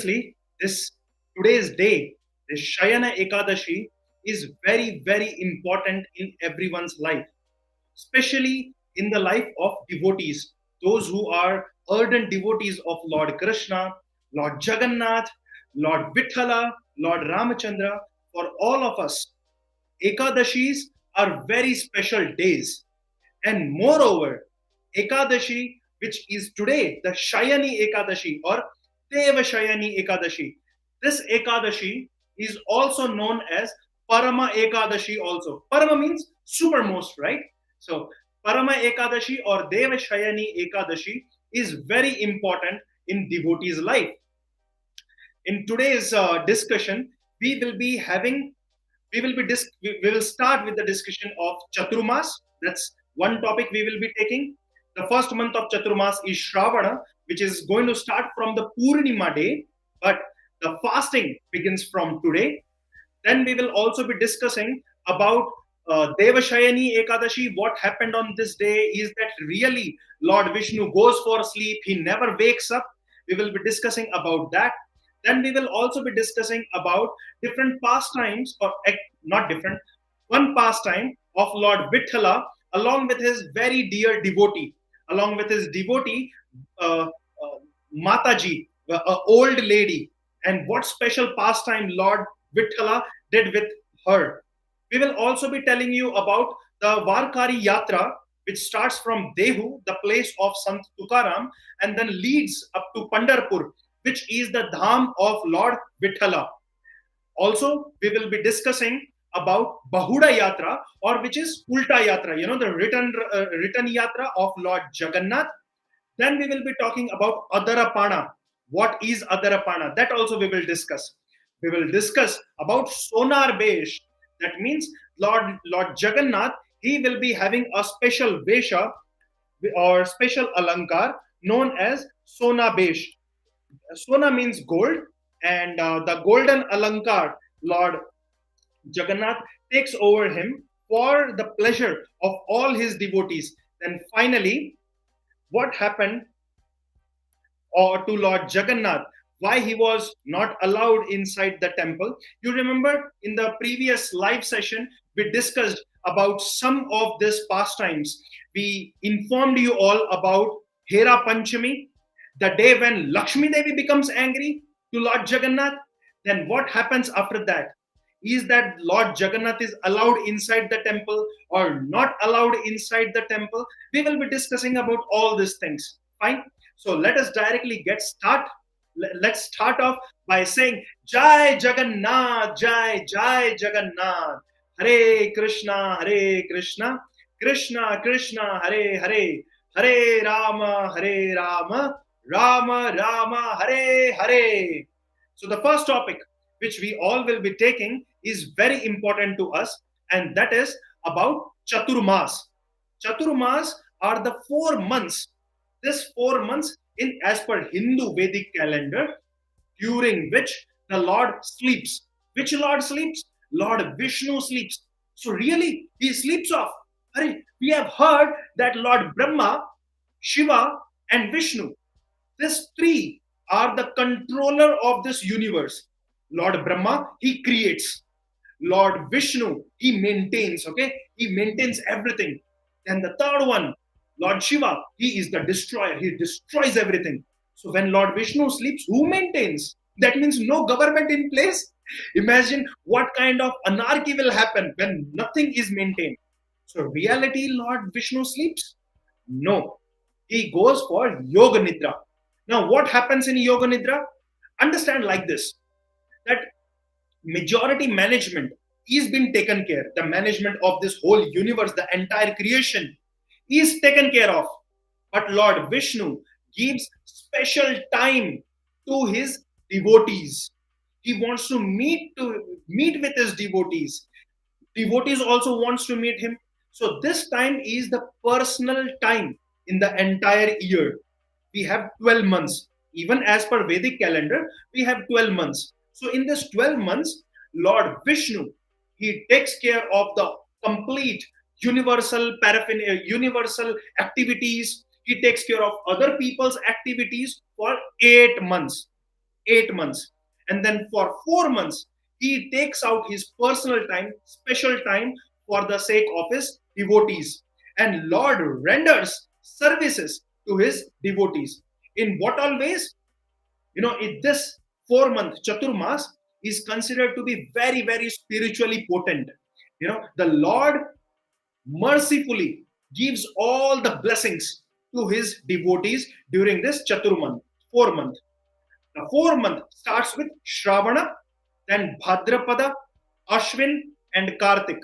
this today's day, this Shayana Ekadashi, is very, very important in everyone's life, especially in the life of devotees, those who are ardent devotees of Lord Krishna, Lord Jagannath, Lord Vithala, Lord Ramachandra. For all of us, Ekadashis are very special days. And moreover, Ekadashi, which is today the Shayani Ekadashi or Deva Shayani Ekadashi, this Ekadashi is also known as Parama Ekadashi also. Parama means supermost, right? So Parama Ekadashi or Deva Shayani Ekadashi is very important in devotee's life. In today's discussion, we will be having we will start with the discussion of Chaturmas. That's one topic we will be taking. The first month of Chaturmas is Shravana, which is going to start from the Purnima day, but the fasting begins from today. Then we will also be discussing about Devashayani Ekadashi. What happened on this day? Is that really Lord Vishnu goes for sleep? He never wakes up. We will be discussing about that. Then we will also be discussing about different pastimes, or not different, one pastime of Lord Vithala along with his very dear devotee, along with his devotee, Mataji, old lady, and what special pastime Lord Vithala did with her. We will also be telling you about the Varkari Yatra, which starts from Dehu, the place of Sant Tukaram, and then leads up to Pandarpur, which is the Dham of Lord Vithala. Also, we will be discussing about Bahuda Yatra, or which is Ulta Yatra, the return Yatra of Lord Jagannath. Then we will be talking about Adarapana. What is Adarapana? That also we will discuss. We will discuss about Sonar Besh. That means Lord Jagannath, he will be having a special Vesha or special Alankar known as Sona Besh. Sona means gold, and the golden Alankar, Lord Jagannath takes over him for the pleasure of all his devotees. Then finally, what happened to Lord Jagannath, why he was not allowed inside the temple. You remember in the previous live session, we discussed about some of these pastimes. We informed you all about Hera Panchami, the day when Lakshmi Devi becomes angry to Lord Jagannath. Then what happens after that? Is that Lord Jagannath is allowed inside the temple or not allowed inside the temple? We will be discussing about all these things. Fine. So let us directly get start. Let's start off by saying Jai Jagannath, Jai Jagannath, Hare Krishna, Krishna Krishna, Hare Rama, Rama Rama, Hare. So the first topic which we all will be taking is very important to us, and that is about Chaturmas. Chaturmas are the 4 months. This 4 months in as per Hindu Vedic calendar, during which the Lord sleeps. Which Lord sleeps? Lord Vishnu sleeps. So really, he sleeps off. We have heard that Lord Brahma, Shiva, and Vishnu, these three are the controller of this universe. Lord Brahma, he creates. Lord Vishnu, he maintains, okay? He maintains everything. And the third one, Lord Shiva, he is the destroyer. He destroys everything. So when Lord Vishnu sleeps, who maintains? That means no government in place. Imagine what kind of anarchy will happen when nothing is maintained. So reality, Lord Vishnu sleeps? No. He goes for Yoga Nidra. Now what happens in Yoga Nidra? Understand like this, that majority management is being taken care. The management of this whole universe, the entire creation is taken care of. But Lord Vishnu gives special time to his devotees. He wants to meet with his devotees. Devotees also wants to meet him. So this time is the personal time in the entire year. We have 12 months. Even as per Vedic calendar, we have 12 months. So in this 12 months, Lord Vishnu, he takes care of the complete universal paraphernalia, universal activities. He takes care of other people's activities for 8 months. 8 months. And then for 4 months, he takes out his personal time, special time for the sake of his devotees. And Lord renders services to his devotees. In what all ways? In this 4 month Chaturmas is considered to be very, very spiritually potent. The Lord mercifully gives all the blessings to his devotees during this Chaturmonth, 4 month. The 4 month starts with Shravana, then Bhadrapada, Ashwin, and Kartik.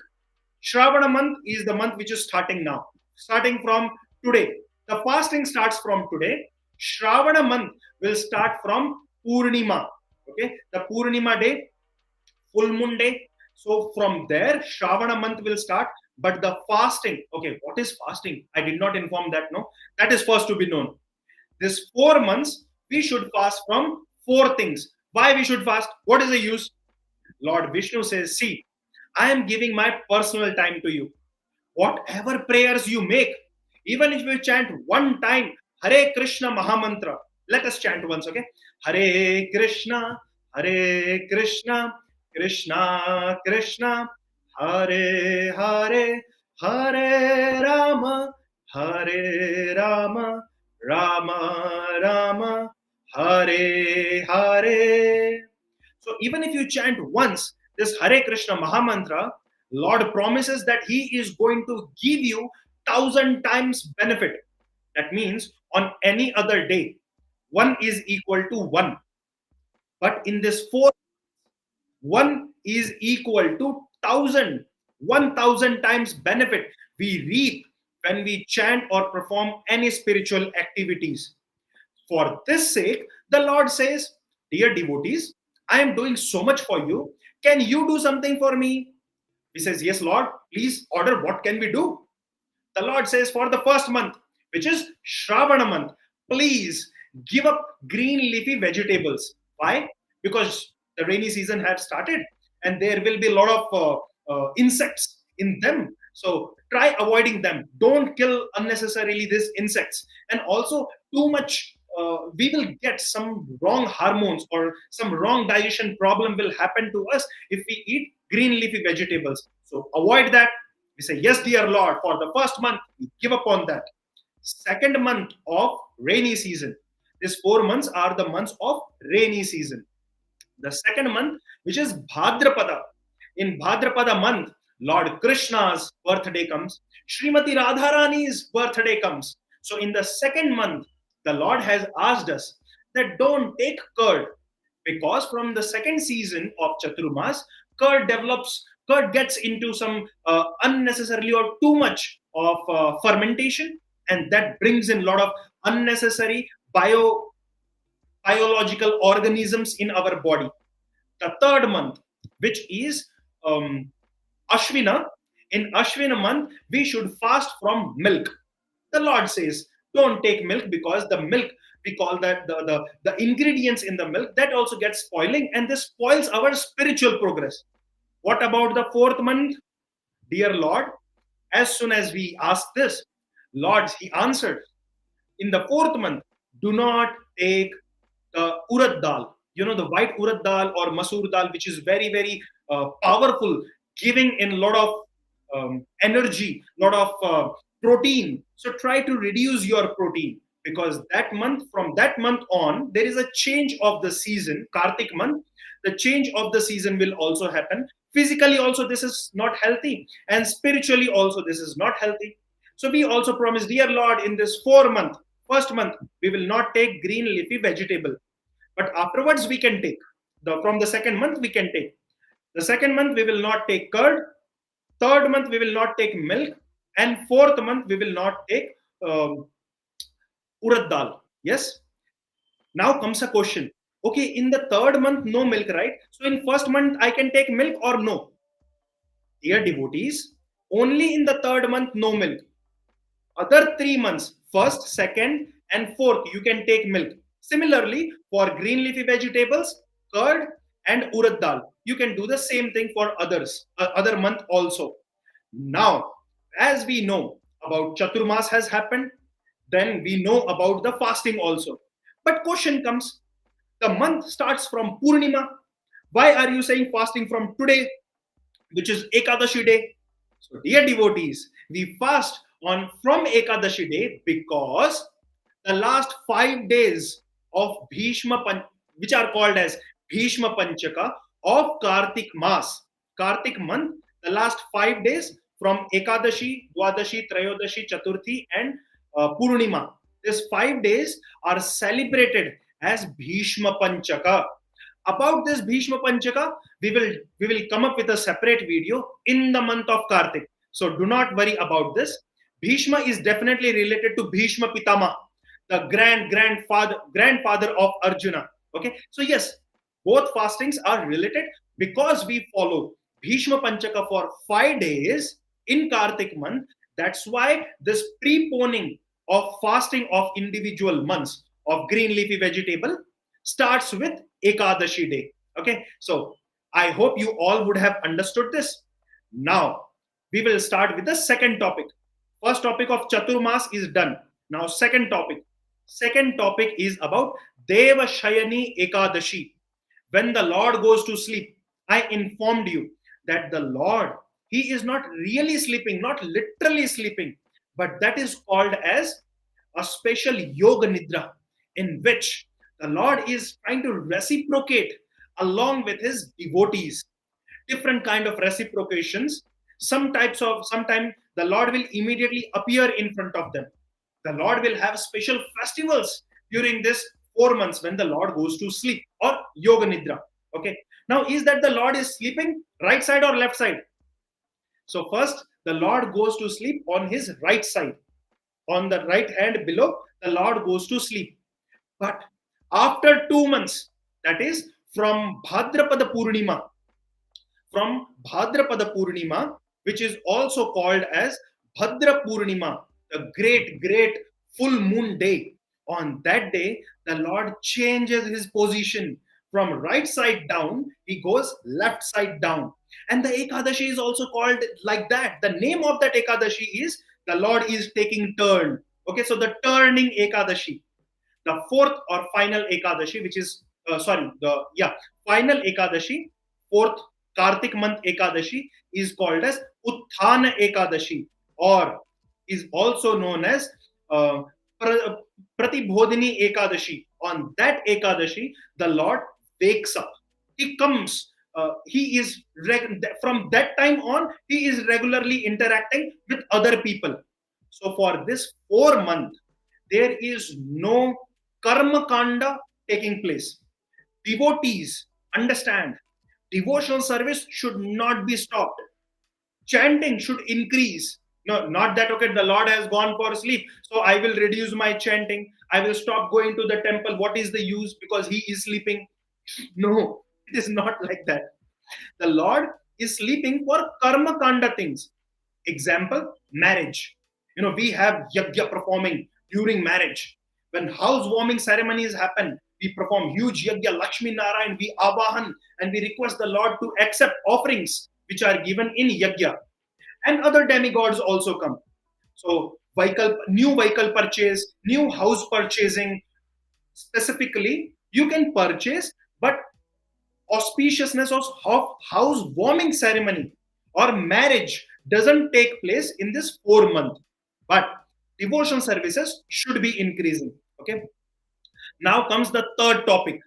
Shravana month is the month which is starting now, starting from today. The fasting starts from today. Shravana month will start from Purnima. Okay, the Purnima day, full moon day. So from there, Shravana month will start. But the fasting, okay, what is fasting? I did not inform that. No, that is first to be known. This 4 months, we should fast from four things. Why we should fast? What is the use? Lord Vishnu says, see, I am giving my personal time to you. Whatever prayers you make, even if you chant one time, Hare Krishna Mahamantra, let us chant once, okay? Hare Krishna, Hare Krishna, Krishna Krishna, Hare Hare, Hare Rama, Hare Rama, Rama Rama, Hare Hare. So even if you chant once this Hare Krishna Mahamantra, Lord promises that He is going to give you 1,000 times benefit. That means on any other day, one is equal to one. But in this four, one is equal to 1,000, 1,000 times benefit we reap when we chant or perform any spiritual activities. For this sake, the Lord says, dear devotees, I am doing so much for you. Can you do something for me? He says, yes, Lord, please order. What can we do? The Lord says, for the first month, which is Shravana month, please give up green leafy vegetables. Why? Because the rainy season has started and there will be a lot of insects in them. So try avoiding them. Don't kill unnecessarily these insects. And also, too much, we will get some wrong hormones or some wrong digestion problem will happen to us if we eat green leafy vegetables. So avoid that. We say, yes, dear Lord, for the first month, we give up on that. Second month of rainy season. These 4 months are the months of rainy season. The second month, which is Bhadrapada. In Bhadrapada month, Lord Krishna's birthday comes. Srimati Radharani's birthday comes. So in the second month, the Lord has asked us that don't take curd, because from the second season of Chaturmas, curd gets into some unnecessarily or too much of fermentation, and that brings in a lot of unnecessary biological organisms in our body. The third month, which is Ashwina, in Ashwina month, we should fast from milk. The Lord says, don't take milk because the milk, we call that the ingredients in the milk, that also gets spoiling and this spoils our spiritual progress. What about the fourth month? Dear Lord, as soon as we asked this, Lord, He answered, in the fourth month, do not take the urad dal, the white urad dal or masoor dal, which is very, very powerful, giving in a lot of energy, lot of protein. So try to reduce your protein, because that month, from that month on, there is a change of the season. Kartik month, the change of the season will also happen. Physically also this is not healthy, and spiritually also this is not healthy. So we also promise, dear Lord, in this 4 month, first month, we will not take green leafy vegetable, but afterwards we can take. From the second month we can take. The second month we will not take curd. Third month we will not take milk, and fourth month we will not take urad dal. Yes. Now comes a question. Okay, in the third month no milk, right? So in first month I can take milk or no? Dear devotees, only in the third month no milk. Other 3 months, first, second, and fourth, you can take milk. Similarly, for green leafy vegetables, curd, and urad dal, you can do the same thing for other month also. Now, as we know about Chaturmas has happened, then we know about the fasting also. But question comes, The month starts from Purnima. Why are you saying fasting from today, which is Ekadashi day? So, dear devotees, we fast on from Ekadashi day because the last 5 days of which are called as Bhishma Panchaka of Kartik Mas, Kartik month, the last 5 days from Ekadashi, Dwadashi, Trayodashi, Chaturthi, and Purnima. These 5 days are celebrated as Bhishma Panchaka. About this Bhishma Panchaka, we will come up with a separate video in the month of Kartik. So do not worry about this. Bhishma is definitely related to Bhishma Pitama, the grandfather of Arjuna. Okay, so yes, both fastings are related because we follow Bhishma Panchaka for 5 days in Kartik month. That's why this preponing of fasting of individual months of green leafy vegetable starts with Ekadashi day. Okay, so I hope you all would have understood this. Now we will start with the second topic. First topic of Chaturmas is done. Now second topic. Second topic is about Deva Shayani Ekadashi. When the Lord goes to sleep, I informed you that the Lord, he is not really sleeping, not literally sleeping, but that is called as a special yoga nidra in which the Lord is trying to reciprocate along with his devotees. Different kind of reciprocations. Sometime the Lord will immediately appear in front of them. The Lord will have special festivals during this 4 months when the Lord goes to sleep or yoga nidra. Okay. Now, is that the Lord is sleeping right side or left side? So first, the Lord goes to sleep on his right side. On the right hand below, the Lord goes to sleep. But after 2 months, that is from Bhadrapada Purnima, which is also called as Bhadra Purnima, the great full moon day. On that day, the Lord changes his position from right side down, he goes left side down. And the Ekadashi is also called like that. The name of that Ekadashi is the Lord is taking turn. Okay, so the turning Ekadashi. The fourth or final Ekadashi, which is final Ekadashi, fourth Kartik month Ekadashi is called as Utthana Ekadashi, or is also known as Pratibodhini Ekadashi. On that Ekadashi, the Lord wakes up. He comes. He is from that time on. He is regularly interacting with other people. So for this 4 month, there is no karma kanda taking place. Devotees understand devotional service should not be stopped. Chanting should increase. No, not that, okay, the Lord has gone for sleep, so I will reduce my chanting. I will stop going to the temple. What is the use because he is sleeping? No, it is not like that. The Lord is sleeping for karma kanda things. Example, marriage. We have yajna performing during marriage. When housewarming ceremonies happen, we perform huge yajna, Lakshmi Narayan, we avahan, and we request the Lord to accept offerings which are given in yajna. And other demigods also come. So new vehicle purchase, new house purchasing, specifically, you can purchase, but auspiciousness of housewarming ceremony or marriage doesn't take place in this 4 month. But devotion services should be increasing. Okay. Now comes the third topic.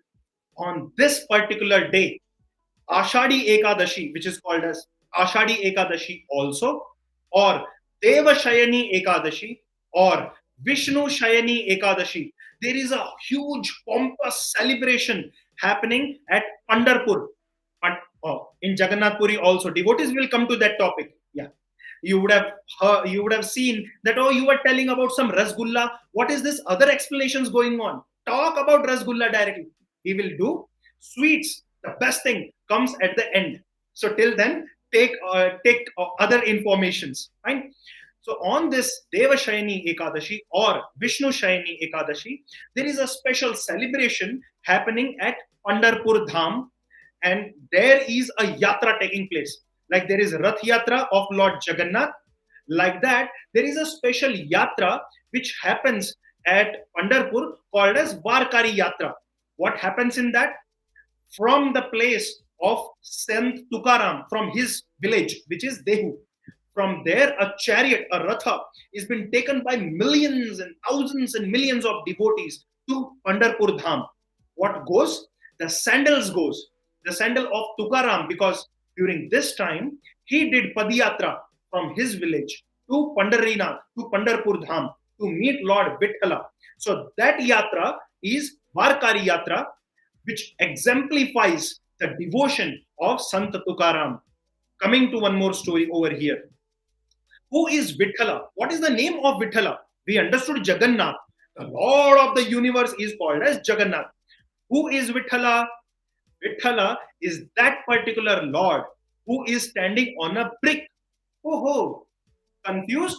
On this particular day, Ashadi Ekadashi, which is called as Ashadi Ekadashi also, or Deva Shayani Ekadashi, or Vishnu Shayani Ekadashi. There is a huge pompous celebration happening at Pandharpur. In Jagannath Puri also. Devotees will come to that topic. Yeah. You would have seen that, you were telling about some Rasgulla. What is this other explanations going on? Talk about Rasgulla directly. We will do sweets. The best thing comes at the end. So till then, take other informations. Fine. So on this Deva Shayani Ekadashi or Vishnu Shayani Ekadashi, there is a special celebration happening at Pandharpur Dham, and there is a yatra taking place. Like there is Rath Yatra of Lord Jagannath. Like that, there is a special yatra which happens at Pandharpur called as Varkari Yatra. What happens in that? From the place of Sant Tukaram, from his village, which is Dehu. From there, a chariot, a Ratha, is been taken by millions and thousands and millions of devotees to Pandharpur Dham. What goes? The sandals goes. The sandal of Tukaram, because during this time, he did Padiyatra from his village to Pandarinath, to Pandharpur Dham, to meet Lord Vithala. So that yatra is Varkari Yatra, which exemplifies the devotion of Sant Tukaram. Coming to one more story over here. Who is Vithala? What is the name of Vithala? We understood Jagannath. The Lord of the universe is called as Jagannath. Who is Vithala? Vithala is that particular Lord who is standing on a brick. Oh, confused?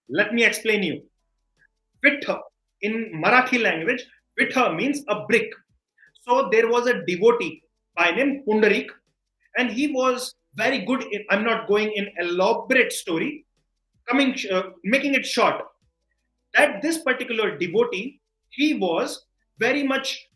Let me explain you. Vitha, in Marathi language, Vitha means a brick. So there was a devotee by name Pundarik, and he was very good in, I'm not going in elaborate story, making it short, that this particular devotee, he was very much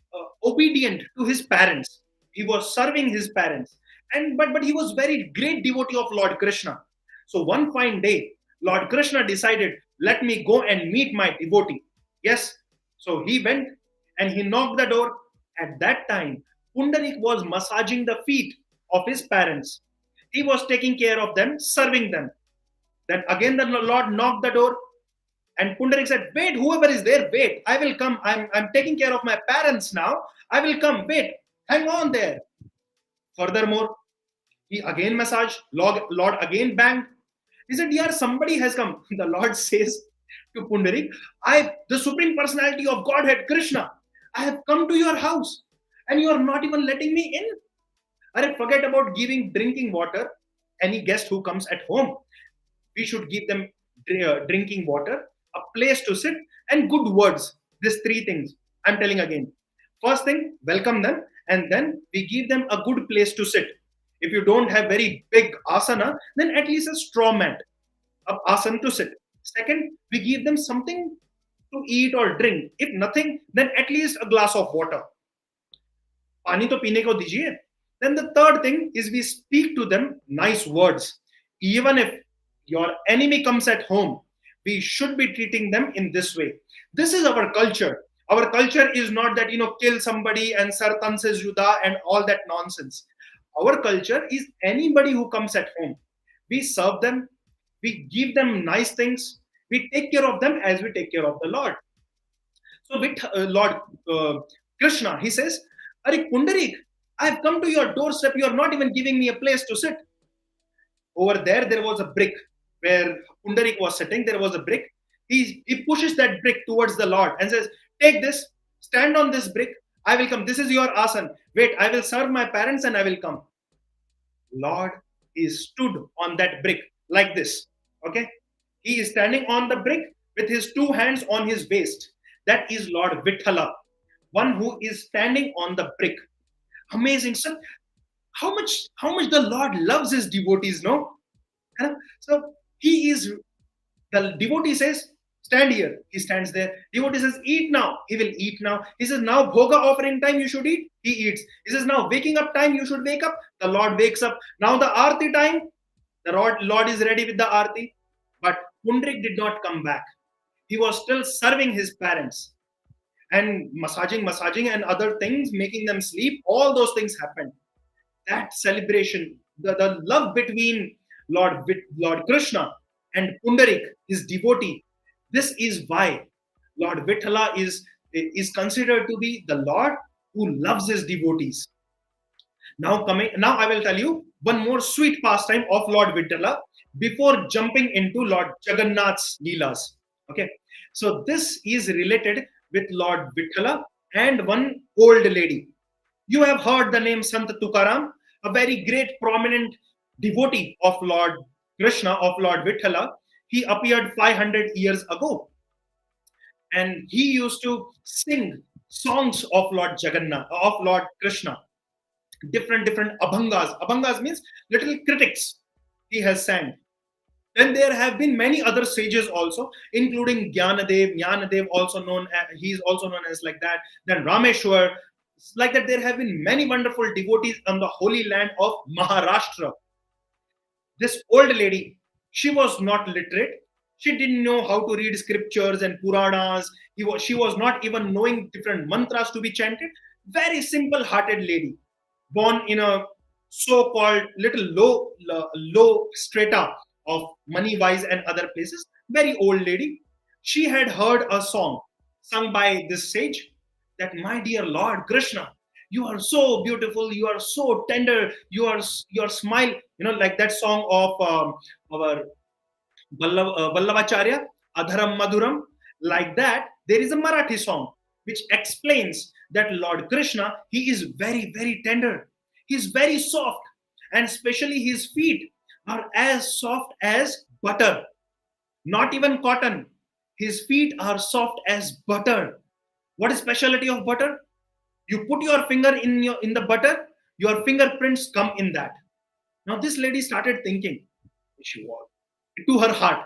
obedient to his parents. He was serving his parents, and but he was very great devotee of Lord Krishna. So one fine day, Lord Krishna decided, let me go and meet my devotee. Yes, so he went and he knocked the door. At that time, Pundarik was massaging the feet of his parents. He was taking care of them, serving them. Then again the Lord knocked the door, and Pundarik said, wait, whoever is there, wait, I will come. I'm taking care of my parents now. I will come, wait, hang on there. Furthermore, he again massaged, Lord again banged. He said, yeah, somebody has come. The Lord says to Pundarik, the Supreme Personality of Godhead, Krishna, I have come to your house and you are not even letting me in. Arey, forget about giving drinking water. Any guest who comes at home, we should give them drinking water, a place to sit, and good words. These three things. I'm telling again. First thing, welcome them, and then we give them a good place to sit. If you don't have very big asana, then at least a straw mat, a asana to sit. Second, we give them something to eat or drink. If nothing, then at least a glass of water. Pani to pine ko dijiye. Then the third thing is we speak to them nice words. Even if your enemy comes at home, we should be treating them in this way. This is our culture. Our culture is not that, kill somebody and sartan se juda and all that nonsense. Our culture is anybody who comes at home. We serve them. We give them nice things. We take care of them as we take care of the Lord. So with Lord Krishna, he says, Are Pundarik, I have come to your doorstep. You are not even giving me a place to sit. Over there was a brick where Pundarik was sitting. There was a brick. He pushes that brick towards the Lord and says, take this, stand on this brick. I will come. This is your asan. Wait, I will serve my parents and I will come. Lord is stood on that brick like this. Okay. He is standing on the brick with his two hands on his waist. That is Lord Vithala, one who is standing on the brick. Amazing. So how much the Lord loves his devotees, no? So the devotee says, stand here. He stands there. Devotee says, eat now. He will eat now. He says, now bhoga offering time, you should eat. He eats. He says, now waking up time, you should wake up. The Lord wakes up. Now the arti time, the Lord is ready with the arti. But Pundarik did not come back. He was still serving his parents. And massaging and other things, making them sleep, all those things happened. That celebration, the love between Lord Krishna and Pundarik, his devotee, this is why Lord Vithala is considered to be the Lord who loves his devotees. Now I will tell you one more sweet pastime of Lord Vithala before jumping into Lord Jagannath's Leelas. Okay, so this is related with Lord Vithala and one old lady. You have heard the name Sant Tukaram, a very great prominent devotee of Lord Krishna, of Lord Vithala. He appeared 500 years ago. And he used to sing songs of Lord Jagannath, of Lord Krishna. Different abhangas. Abhangas means little critics he has sang. Then there have been many other sages also, including Jnanadev also known as, he is also known as like that. Then Rameshwar, like that. There have been many wonderful devotees on the holy land of Maharashtra. This old lady, she was not literate. She didn't know how to read scriptures and Puranas. She was not even knowing different mantras to be chanted. Very simple hearted lady, born in a so called little low strata of money wise and other places. Very old lady. She had heard a song sung by this sage that, my dear Lord Krishna, you are so beautiful, you are so tender, your smile, like that song of our Vallavacharya, Adharam Madhuram. Like that, there is a Marathi song which explains that Lord Krishna, he is very, very tender. He is very soft, and especially his feet are as soft as butter, not even cotton. His feet are soft as butter. What is specialty of butter? You put your finger in the butter, your fingerprints come in that. Now this lady started thinking, she was to her heart,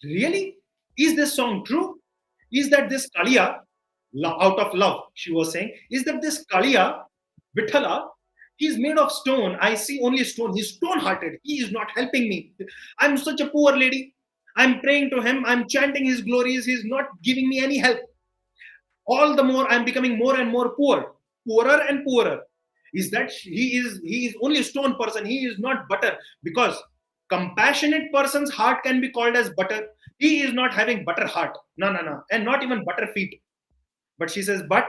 really? Is this song true? Is that this Kaliya, out of love, she was saying, is that this Kaliya, Vithala, he's made of stone. I see only stone. He's stone hearted. He is not helping me. I'm such a poor lady. I'm praying to him. I'm chanting his glories. He's not giving me any help. All the more I'm becoming more and more poor, poorer and poorer. Is that he is only a stone person. He is not butter, because compassionate person's heart can be called as butter. He is not having butter heart. No, no, no. And not even butter feet. But she says, but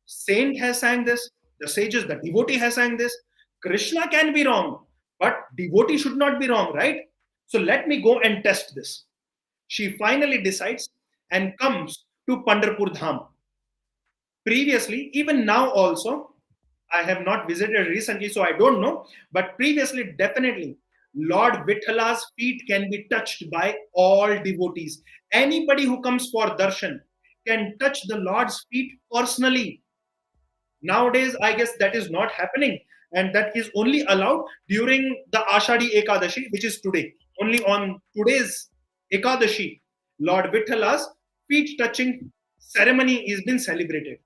saint has sang this, the sages, the devotee has sang this. Krishna can be wrong, but devotee should not be wrong, right? So let me go and test this. She finally decides and comes to Pandharpur Dham. Previously, even now also, I have not visited recently, so I don't know. But previously, definitely, Lord Vitthala's feet can be touched by all devotees. Anybody who comes for darshan can touch the Lord's feet personally. Nowadays, I guess that is not happening, and that is only allowed during the Ashadi Ekadashi, which is today. Only on today's Ekadashi, Lord Vitthala's feet touching ceremony is being celebrated.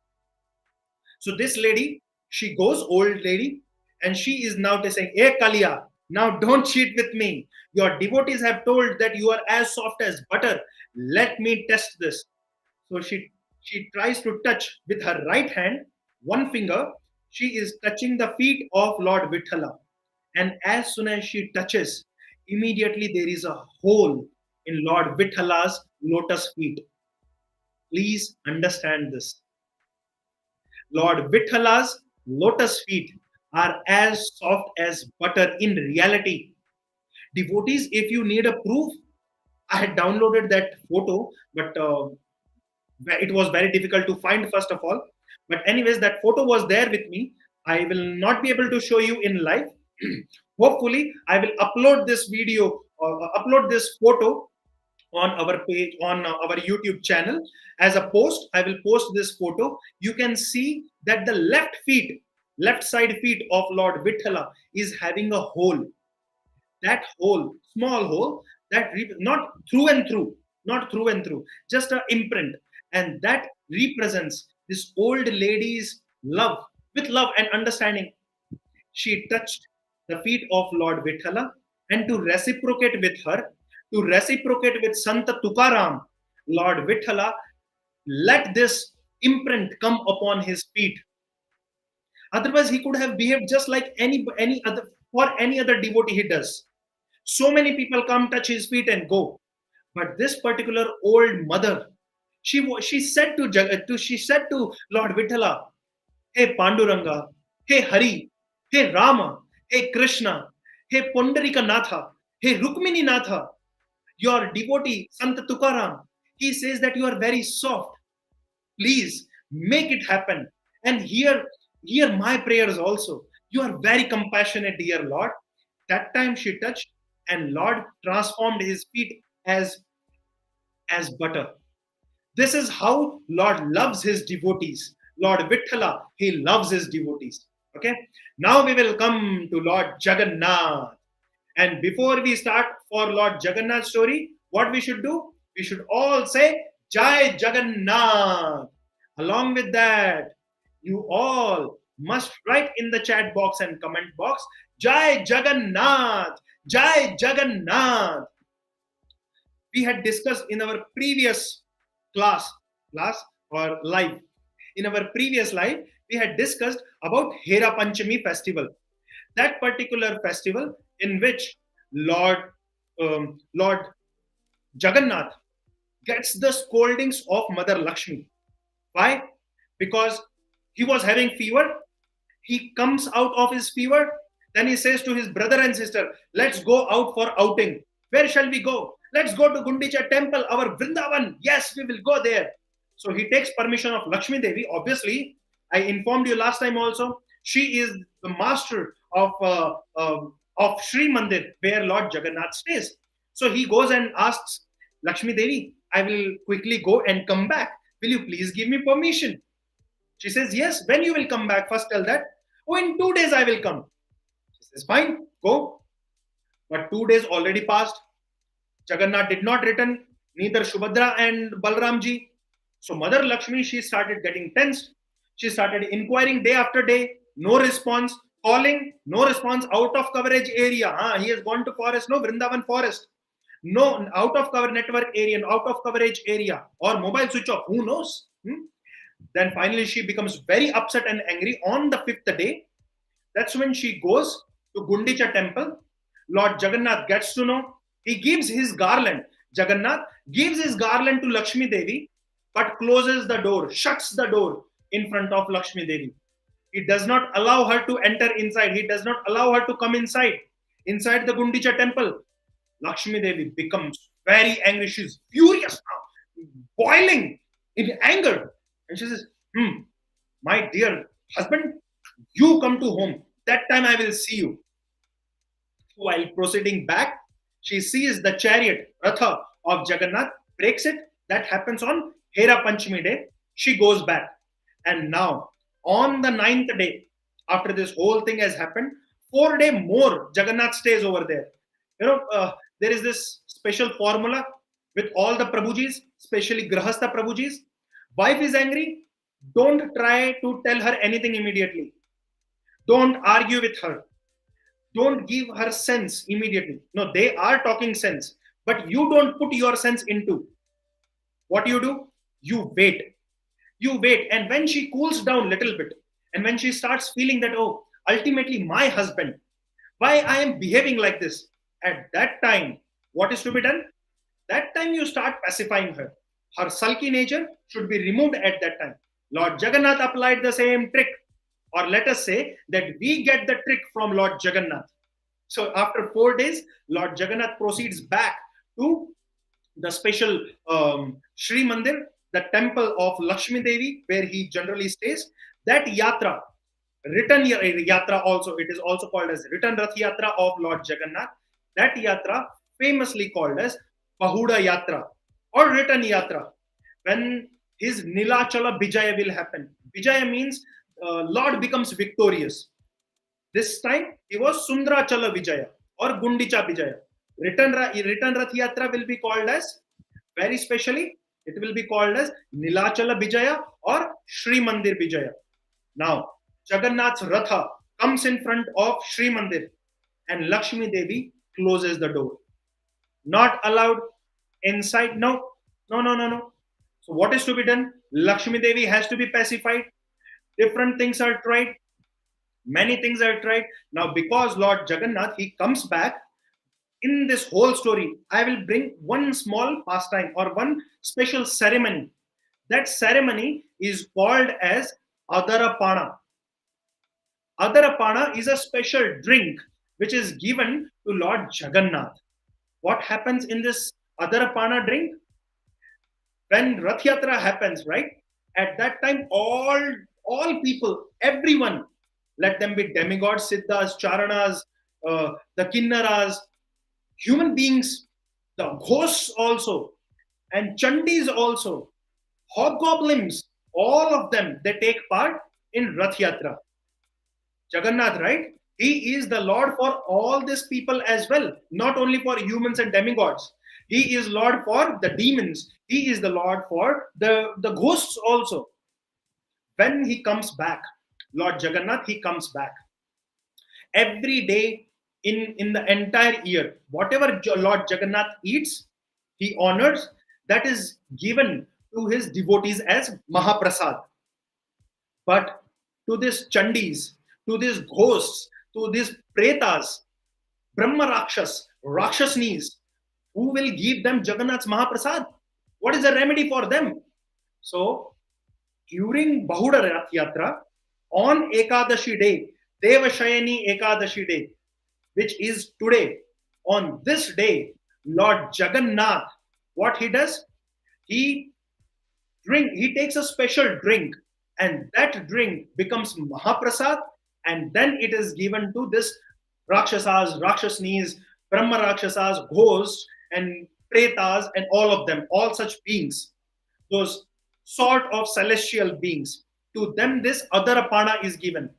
So this lady, she goes, old lady, and she is now saying, "Hey Kaliya, now don't cheat with me. Your devotees have told that you are as soft as butter. Let me test this." So she tries to touch with her right hand, one finger. She is touching the feet of Lord Vithala, and as soon as she touches, immediately there is a hole in Lord Vitthala's lotus feet. Please understand this. Lord Vitthala's lotus feet are as soft as butter in reality. Devotees, if you need a proof, I had downloaded that photo, but it was very difficult to find, first of all. But, anyways, that photo was there with me. I will not be able to show you in live. Hopefully, I will upload this video or upload this photo on our page, on our YouTube channel as a post. I will post this photo. You can see that the left side feet of Lord Vithala is having a hole. That hole, small hole, not through and through, just an imprint, and that represents this old lady's love, with love and understanding. She touched the feet of Lord Vithala, and to reciprocate with her, to reciprocate with Santa Tukaram, Lord Vithala let this imprint come upon his feet. Otherwise, he could have behaved just like any other, for any other devotee he does. So many people come, touch his feet, and go. But this particular old mother, she said to Lord Vithala, "Hey Panduranga, hey Hari, hey Rama, hey Krishna, hey Pundarika Natha, hey Rukmini Natha, your devotee Santa Tukaram, he says that you are very soft. Please make it happen. And hear my prayers also. You are very compassionate, dear Lord." That time she touched, and Lord transformed his feet as butter. This is how Lord loves his devotees. Lord Vithala, he loves his devotees. Okay. Now we will come to Lord Jagannath. And before we start, for Lord Jagannath story, what we should do? We should all say Jai Jagannath. Along with that, you all must write in the chat box and comment box Jai Jagannath, Jai Jagannath. We had discussed in our previous class or live. In our previous live, we had discussed about Hera Panchami festival. That particular festival in which Lord Jagannath gets the scoldings of Mother Lakshmi. Why? Because he was having fever. He comes out of his fever. Then he says to his brother and sister, let's go out for outing. Where shall we go? Let's go to Gundicha temple, our Vrindavan. Yes, we will go there. So he takes permission of Lakshmi Devi. Obviously, I informed you last time also. She is the master of Sri Mandir, where Lord Jagannath stays. So he goes and asks Lakshmi Devi, I will quickly go and come back. Will you please give me permission? She says, yes. When you will come back? First tell that. Oh, in 2 days I will come. She says, fine, go. But 2 days already passed. Jagannath did not return, neither Subhadra and Balramji. So Mother Lakshmi, she started getting tensed. She started inquiring day after day. No response. Calling, no response. Out of coverage area. He has gone to forest. No, Vrindavan forest. No, out of cover network area, out of coverage area. Or mobile switch off. Who knows? Then finally she becomes very upset and angry on the 5th day. That's when she goes to Gundicha temple. Lord Jagannath gets to know. He gives his garland. Jagannath gives his garland to Lakshmi Devi, but closes the door, shuts the door in front of Lakshmi Devi. He does not allow her to enter inside. He does not allow her to come inside the Gundicha temple. Lakshmi Devi becomes very angry. She's furious now, boiling in anger. And she says, my dear husband, you come to home. That time I will see you. While proceeding back, she sees the chariot, Ratha of Jagannath, breaks it. That happens on Hera Panchami day. She goes back. And now, on the 9th day, after this whole thing has happened, 4 days more, Jagannath stays over there. There is this special formula with all the Prabhujis, especially Grahastha Prabhujis. Wife is angry, don't try to tell her anything immediately. Don't argue with her. Don't give her sense immediately. No, they are talking sense, but you don't put your sense into. What do? You wait. You wait. And when she cools down a little bit, and when she starts feeling that, oh, ultimately my husband, why I am behaving like this? At that time, what is to be done? That time you start pacifying her. Her sulky nature should be removed at that time. Lord Jagannath applied the same trick. Or let us say that we get the trick from Lord Jagannath. So after 4 days, Lord Jagannath proceeds back to the special Sri Mandir, the temple of Lakshmi Devi, where he generally stays. That Yatra, return Yatra also, it is also called as return Rath Yatra of Lord Jagannath. That Yatra famously called as Pahuda Yatra or return Yatra. When his Nilachala Vijaya will happen. Vijaya means Lord becomes victorious. This time he was Sundrachala Vijaya or Gundicha Vijaya. Return Rath Yatra will be called as, very specially, it will be called as Nilachala Vijaya or Sri Mandir Vijaya. Now, Jagannath's Ratha comes in front of Sri Mandir and Lakshmi Devi closes the door. Not allowed inside. No. So what is to be done? Lakshmi Devi has to be pacified. Different things are tried. Many things are tried. Now, because Lord Jagannath, he comes back, in this whole story, I will bring one small pastime or one special ceremony. That ceremony is called as Adarapana. Adarapana is a special drink which is given to Lord Jagannath. What happens in this Adarapana drink? When Rath Yatra happens, right? At that time, all people, everyone, let them be demigods, siddhas, charanas, the kinnaras, human beings, the ghosts also, and chandis also, hobgoblins, all of them, they take part in Rath Yatra. Jagannath, right? He is the Lord for all these people as well, not only for humans and demigods. He is Lord for the demons. He is the Lord for the ghosts also. When he comes back, Lord Jagannath, he comes back. Every day in the entire year, whatever Lord Jagannath eats, he honors, that is given to his devotees as Mahaprasad. But to these Chandis, to these ghosts, to these Pretas, Brahma Rakshas, Rakshasnis, who will give them Jagannath's Mahaprasad? What is the remedy for them? So, during Bahuda Rath Yatra, on Ekadashi day, Devashayani Ekadashi day, which is today, on this day, Lord Jagannath, what he does? He he takes a special drink, and that drink becomes Mahaprasad, and then it is given to this Rakshasas, Rakshasnis, Brahma Rakshasas, ghosts, and Pretas, and all of them, all such beings, those sort of celestial beings. To them, this Adarapana is given.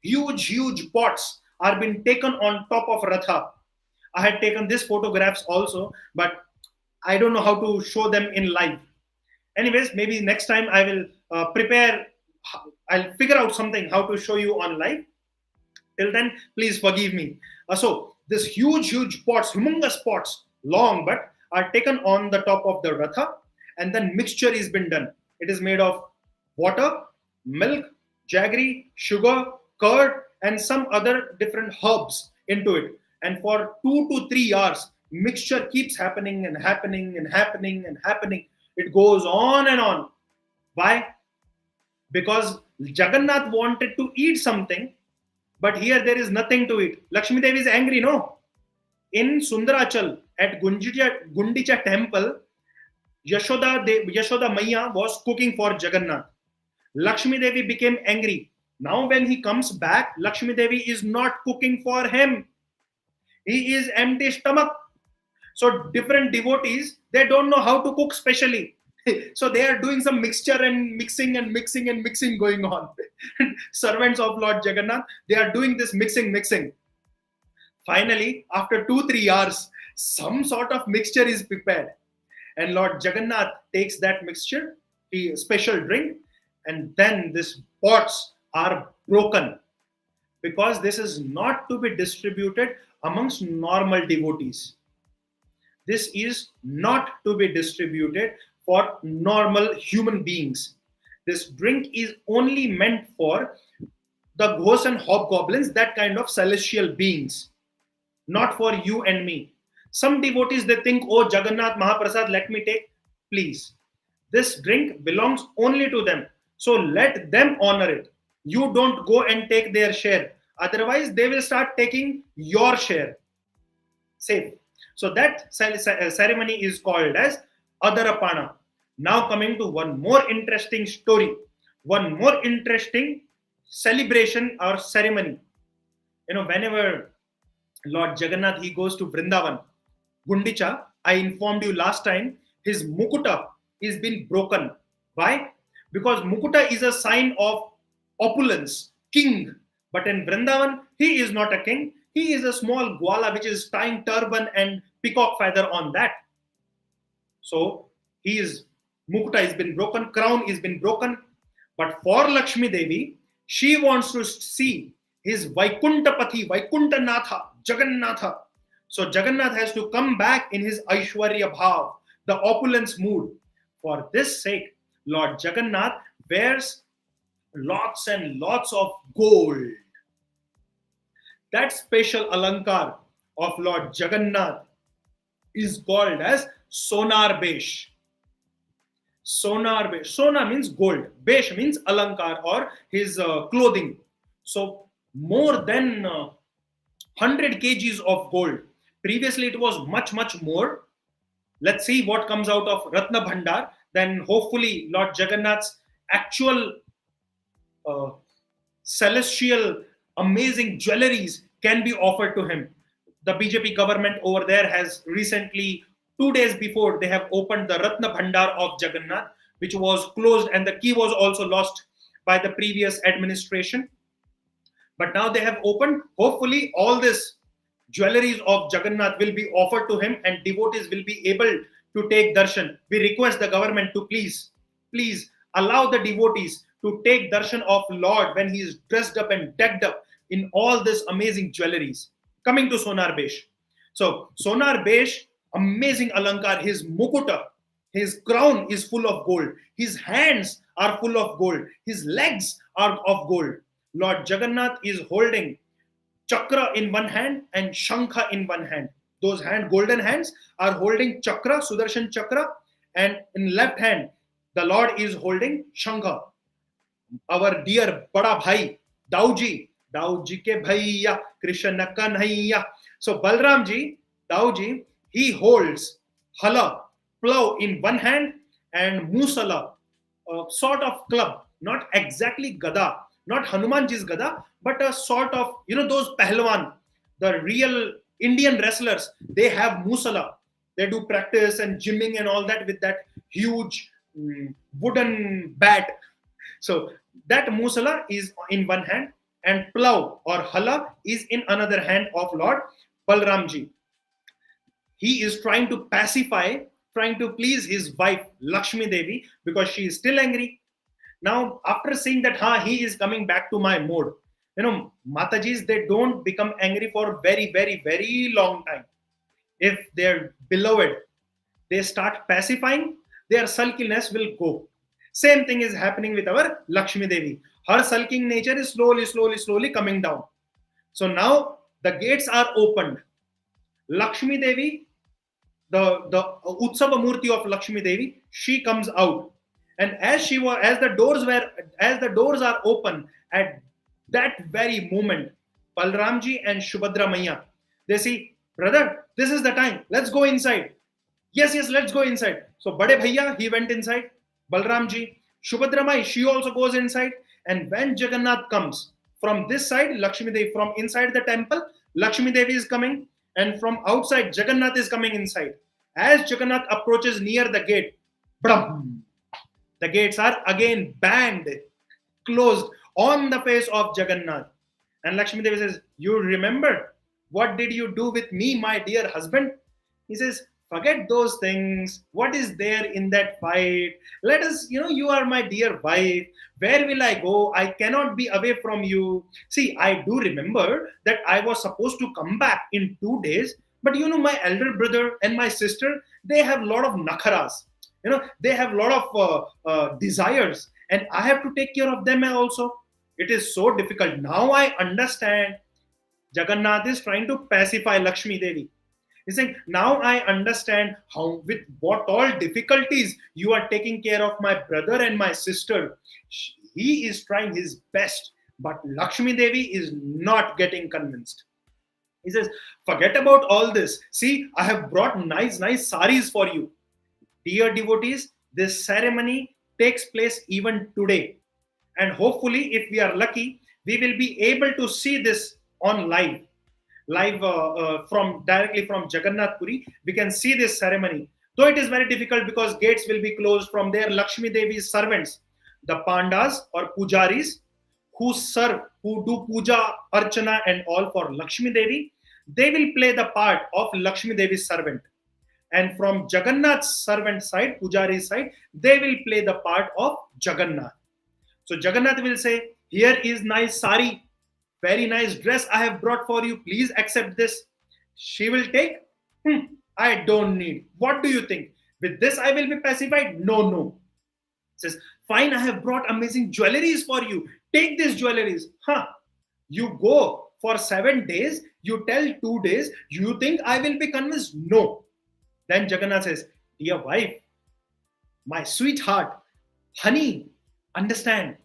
Huge, huge pots are being taken on top of Ratha. I had taken these photographs also, but I don't know how to show them in live. Anyways, maybe next time I will prepare, I'll figure out something how to show you on live. Till then, please forgive me. So, this huge, huge pots, humongous pots, long but are taken on the top of the Ratha, and then mixture is been done. It is made of water, milk, jaggery, sugar, curd, and some other different herbs into it. And for 2 to 3 hours, mixture keeps happening and happening and happening and happening. It goes on and on. Why? Because Jagannath wanted to eat something, but here there is nothing to eat. Lakshmi Devi is angry, no? In Sundarachal, at Gundicha temple, Yashoda Maya was cooking for Jagannath. Lakshmi Devi became angry. Now when he comes back, Lakshmi Devi is not cooking for him. He is empty stomach. So different devotees, they don't know how to cook specially. So they are doing some mixture and mixing and mixing and mixing going on. Servants of Lord Jagannath, they are doing this mixing. Finally, after 2-3 hours, some sort of mixture is prepared. And Lord Jagannath takes that mixture, the special drink, and then these pots are broken. Because this is not to be distributed amongst normal devotees. This is not to be distributed for normal human beings. This drink is only meant for the ghosts and hobgoblins, that kind of celestial beings, not for you and me. Some devotees, they think, oh, Jagannath Mahaprasad, let me take. Please. This drink belongs only to them. So let them honor it. You don't go and take their share. Otherwise, they will start taking your share. Safe. So that ceremony is called as Adarapana. Now coming to one more interesting story, one more interesting celebration or ceremony. Whenever Lord Jagannath, he goes to Vrindavan, Gundicha, I informed you last time, his mukuta is been broken. Why? Because mukuta is a sign of opulence, king. But in Vrindavan, he is not a king. He is a small gwala which is tying turban and peacock feather on that. So his mukuta has been broken, crown has been broken. But for Lakshmi Devi, she wants to see his Vaikuntapati, Vaikuntanatha, Jagannatha. So Jagannath has to come back in his Aishwarya Bhav, the opulence mood. For this sake, Lord Jagannath wears lots and lots of gold. That special alankar of Lord Jagannath is called as Sonar Besh. Sonar Besh. Sona means gold. Besh means alankar or his clothing. So more than 100 kgs of gold. Previously it was much, much more. Let's see what comes out of Ratna Bhandar. Then hopefully Lord Jagannath's actual celestial amazing jewelries can be offered to him. The BJP government over there has recently, 2 days before, they have opened the Ratna Bhandar of Jagannath, which was closed, and the key was also lost by the previous administration. But now they have opened. Hopefully, all this jewelries of Jagannath will be offered to him and devotees will be able to take darshan. We request the government to please allow the devotees to take darshan of Lord when he is dressed up and decked up in all this amazing jewelries. Coming to Sonar Besh. So, Sonar Besh, amazing alankar, his mukuta, his crown is full of gold. His hands are full of gold. His legs are of gold. Lord Jagannath is holding chakra in one hand and shankha in one hand. Those golden hands are holding chakra, Sudarshan chakra, and in left hand, the Lord is holding shankha. Our dear Bada Bhai, Dauji, Dauji ke Bhaiya, Krishna Kanhaiya. So Balramji, Dauji, he holds hala, plow in one hand and musala, a sort of club, not exactly gada, not Hanumanji's gada, but a sort of, those Pahlawan, the real Indian wrestlers, they have musala. They do practice and gymming and all that with that huge wooden bat. So that musala is in one hand and plow or hala is in another hand of Lord Balramji. He is trying to pacify, trying to please his wife Lakshmi Devi because she is still angry. Now, after seeing that he is coming back to my mode, Matajis, they don't become angry for very, very, very long time. If their beloved, they start pacifying, their sulkiness will go. Same thing is happening with our Lakshmi Devi. Her sulking nature is slowly coming down. So now the gates are opened. Lakshmi Devi, the Utsava Murti of Lakshmi Devi, she comes out. And as the doors are open, at that very moment, Balramji and Shubhadra Maiya, they say, brother, this is the time. Let's go inside. Yes, let's go inside. So Bade Bhaiya, he went inside. Balramji, Shubhadra Mai, she also goes inside. And when Jagannath comes from this side, Lakshmi Devi, from inside the temple, Lakshmi Devi is coming. And from outside, Jagannath is coming inside. As Jagannath approaches near the gate, bram, the gates are again banged, closed on the face of Jagannath. And Lakshmi Devi says, you remember, what did you do with me, my dear husband? He says, forget those things. What is there in that fight? Let us, you are my dear wife. Where will I go? I cannot be away from you. See, I do remember that I was supposed to come back in 2 days. But my elder brother and my sister, they have a lot of nakharas. They have a lot of desires. And I have to take care of them also. It is so difficult. Now I understand. Jagannath is trying to pacify Lakshmi Devi. He's saying, now I understand how, with what all difficulties you are taking care of my brother and my sister. He is trying his best, but Lakshmi Devi is not getting convinced. He says, forget about all this. See, I have brought nice saris for you. Dear devotees, this ceremony takes place even today. And hopefully, if we are lucky, we will be able to see this on live directly from Jagannath Puri. We can see this ceremony. Though it is very difficult because gates will be closed from their Lakshmi Devi's servants, the Pandas or Pujaris who do puja, archana and all for Lakshmi Devi, they will play the part of Lakshmi Devi's servant. And from Jagannath's servant side, Pujari's side, they will play the part of Jagannath. So Jagannath will say, here is nice sari, very nice dress I have brought for you. Please accept this. She will take, I don't need. What do you think? With this I will be pacified? No. Says, fine, I have brought amazing jewelries for you. Take these jewelries. You go for 7 days, you tell 2 days, you think I will be convinced? No. Then Jagannath says, dear wife, my sweetheart, honey, understand,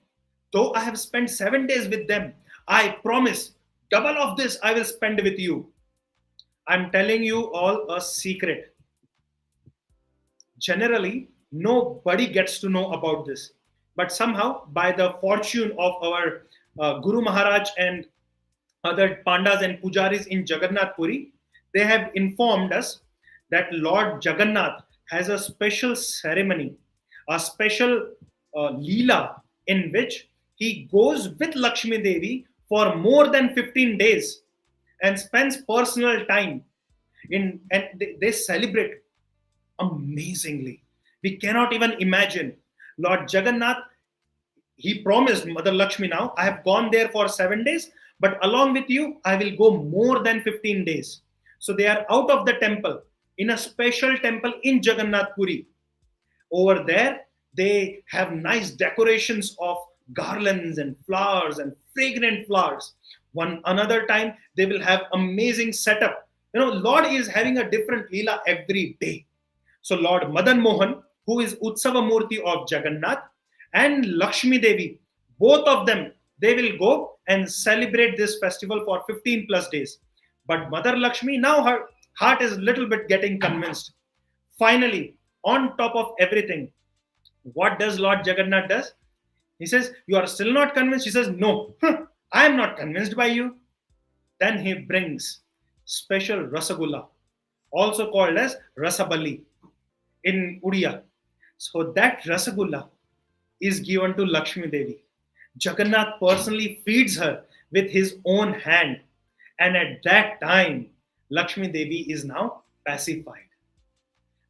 though I have spent 7 days with them, I promise double of this I will spend with you. I'm telling you all a secret. Generally, nobody gets to know about this. But somehow, by the fortune of our Guru Maharaj and other Pandas and Pujaris in Jagannath Puri, they have informed us that Lord Jagannath has a special ceremony, a special Leela in which he goes with Lakshmi Devi for more than 15 days and spends personal time in, and they celebrate amazingly. We cannot even imagine. Lord Jagannath, he promised Mother Lakshmi, now I have gone there for 7 days, but along with you I will go more than 15 days. So they are out of the temple in a special temple in Jagannath Puri. Over there they have nice decorations of garlands and flowers and fragrant flowers. One another time they will have amazing setup. Lord is having a different leela every day. So Lord Madan Mohan, who is Utsava Murti of Jagannath, and Lakshmi Devi, both of them, they will go and celebrate this festival for 15 plus days. But Mother Lakshmi, now her heart is a little bit getting convinced. Finally, on top of everything, what does Lord Jagannath does? He says, you are still not convinced? He says, no, I am not convinced by you. Then he brings special Rasagulla, also called as Rasabali in Udiya. So that Rasagulla is given to Lakshmi Devi. Jagannath personally feeds her with his own hand. And at that time, Lakshmi Devi is now pacified.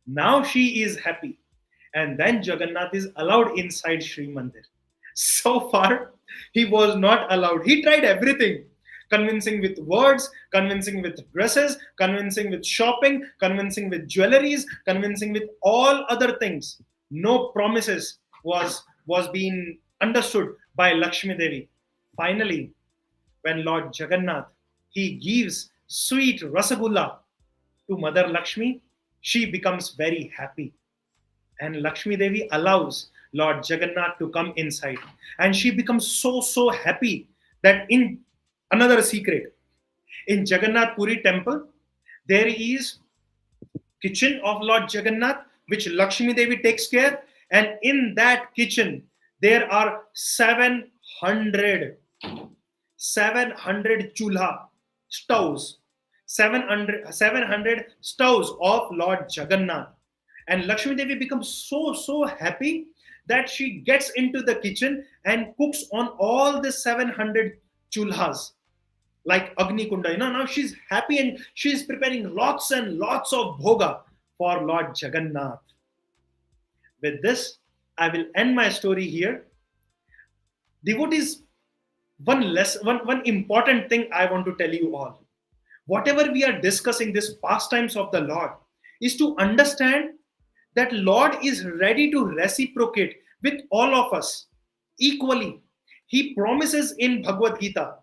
Now she is happy. And then Jagannath is allowed inside Sri Mandir. So far, he was not allowed. He tried everything. Convincing with words, convincing with dresses, convincing with shopping, convincing with jewelries, convincing with all other things. No promises was being understood by Lakshmi Devi. Finally, when Lord Jagannath, he gives sweet Rasagulla to Mother Lakshmi, she becomes very happy. And Lakshmi Devi allows Lord Jagannath to come inside. And she becomes so happy that in another secret, in Jagannath Puri temple, there is kitchen of Lord Jagannath, which Lakshmi Devi takes care. And in that kitchen, there are 700 chulha, stoves, 700 stoves of Lord Jagannath. And Lakshmi Devi becomes so happy that she gets into the kitchen and cooks on all the 700 chulhas like Agni Kunda. Now she's happy and she's preparing lots and lots of bhoga for Lord Jagannath. With this, I will end my story here. Devotees, one important thing I want to tell you all. Whatever we are discussing, this pastimes of the Lord, is to understand that Lord is ready to reciprocate with all of us equally. He promises in Bhagavad Gita,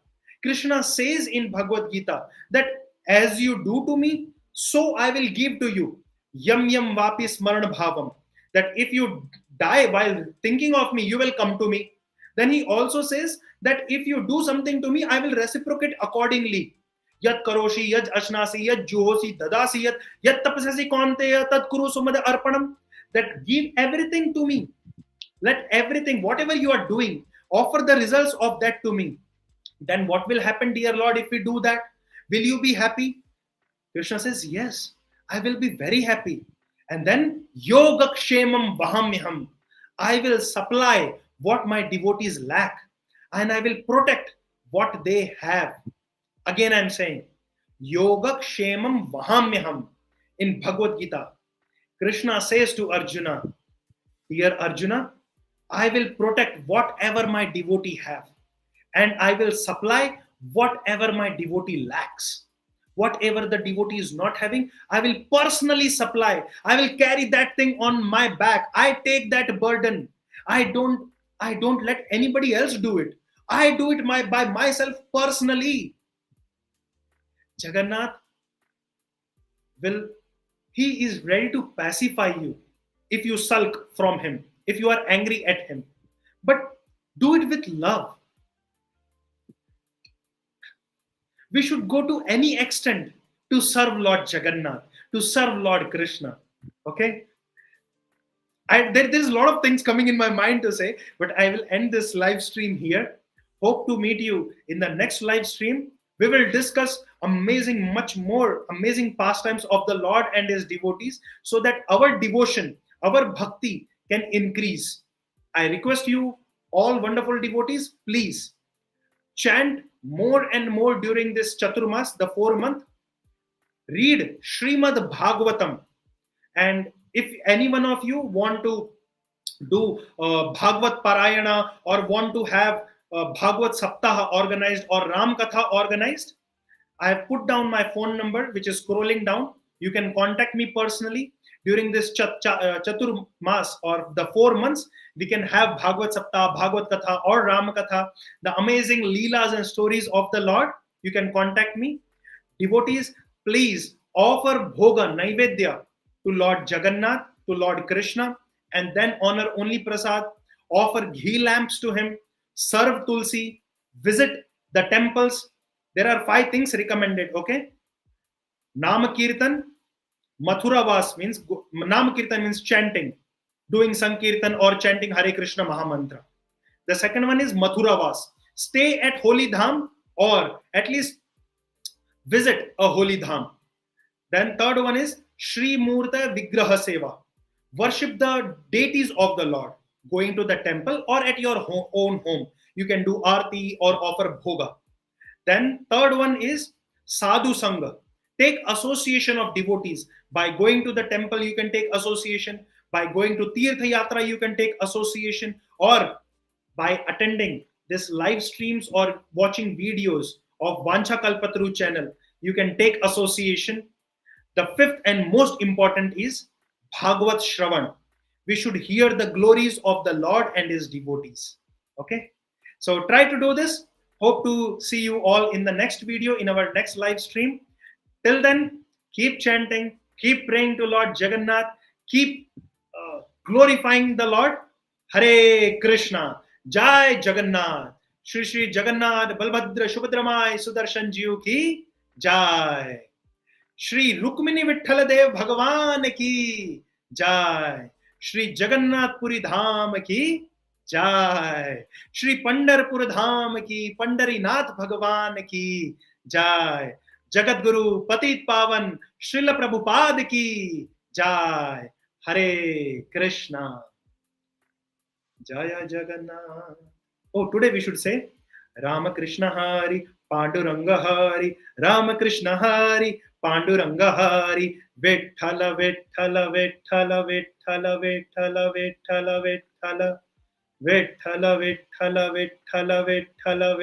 Krishna says in Bhagavad Gita that as you do to me, so I will give to you. Yam yam vapi smarana bhavam. That if you die while thinking of me, you will come to me. Then he also says that if you do something to me, I will reciprocate accordingly. Yat karoshi, yat ashnasi, yat juhosi, dadasi, yat tapasasi konteya, tat kuru sumada arpanam. That give everything to me. Let everything, whatever you are doing, offer the results of that to me. Then what will happen, dear Lord, if we do that? Will you be happy? Krishna says, yes, I will be very happy. And then, yogakshemam vahamyaham. I will supply what my devotees lack. And I will protect what they have. Again, I'm saying, yogakshemam vahamyaham. In Bhagavad Gita, Krishna says to Arjuna, dear Arjuna, I will protect whatever my devotee have. And I will supply whatever my devotee lacks. Whatever the devotee is not having, I will personally supply. I will carry that thing on my back. I take that burden. I don't let anybody else do it. I do it by myself personally. Jagannath he is ready to pacify you if you sulk from him, if you are angry at him. But do it with love. We should go to any extent to serve Lord Jagannath, to serve Lord Krishna. Okay? There's a lot of things coming in my mind to say, but I will end this live stream here. Hope to meet you in the next live stream. We will discuss much more amazing pastimes of the Lord and his devotees so that our devotion, our bhakti can increase. I request you, all wonderful devotees, please chant more and more during this Chaturmas, the 4 month, read Srimad Bhagavatam. And if any one of you want to do Bhagavad Parayana or want to have Bhagavad Saptaha organized or Ram Katha organized, I have put down my phone number, which is scrolling down. You can contact me personally during this Chatur Mas or the 4 months. We can have Bhagavad Saptaha, Bhagavad Katha, or Ram Katha, the amazing Leelas and stories of the Lord. You can contact me. Devotees, please offer Bhoga, Naivedya to Lord Jagannath, to Lord Krishna, and then honor only Prasad. Offer ghee lamps to him, serve Tulsi, visit the temples. There are 5 things recommended, okay? Nama Kirtan, Mathura Vas means, Nama Kirtan means chanting, doing Sankirtan or chanting Hare Krishna Mahamantra. The second one is Mathura Vas. Stay at Holy Dham or at least visit a Holy Dham. Then third one is Shri Murta Vigraha Seva. Worship the deities of the Lord, going to the temple or at your own home. You can do Aarti or offer Bhoga. Then third one is Sadhu Sangha. Take association of devotees. By going to the temple, you can take association. By going to Tirtha Yatra, you can take association. Or by attending this live streams or watching videos of Vancha Kalpataru channel, you can take association. The fifth and most important is Bhagavat Shravan. We should hear the glories of the Lord and his devotees. Okay? So try to do this. Hope to see you all in the next video, in our next live stream. Till then, keep chanting, keep praying to Lord Jagannath, keep glorifying the Lord. Hare Krishna, Jai Jagannath, Shri Shri Jagannath, Balbhadra, Shubhadramai, Sudarshan Jiyu ki Jai. Shri Rukmini Vitthal Dev Bhagavan ki Jai. Shri Jagannath Puri Dham ki Jai. Shri Pandarpur Dham ki Pandarinath Bhagavan ki Jai. Jagat Guru Patit Pavan Srila Prabhupada ki Jai. Hare Krishna. Jaya Jagannath. Oh, today we should say Ramakrishna Hari, Panduranga Hari, Ramakrishna Hari, Panduranga Hari, Vithala Vithala Vithala Vithala Vithala Vithala Vithala Vithala Vithala Vithala Vithala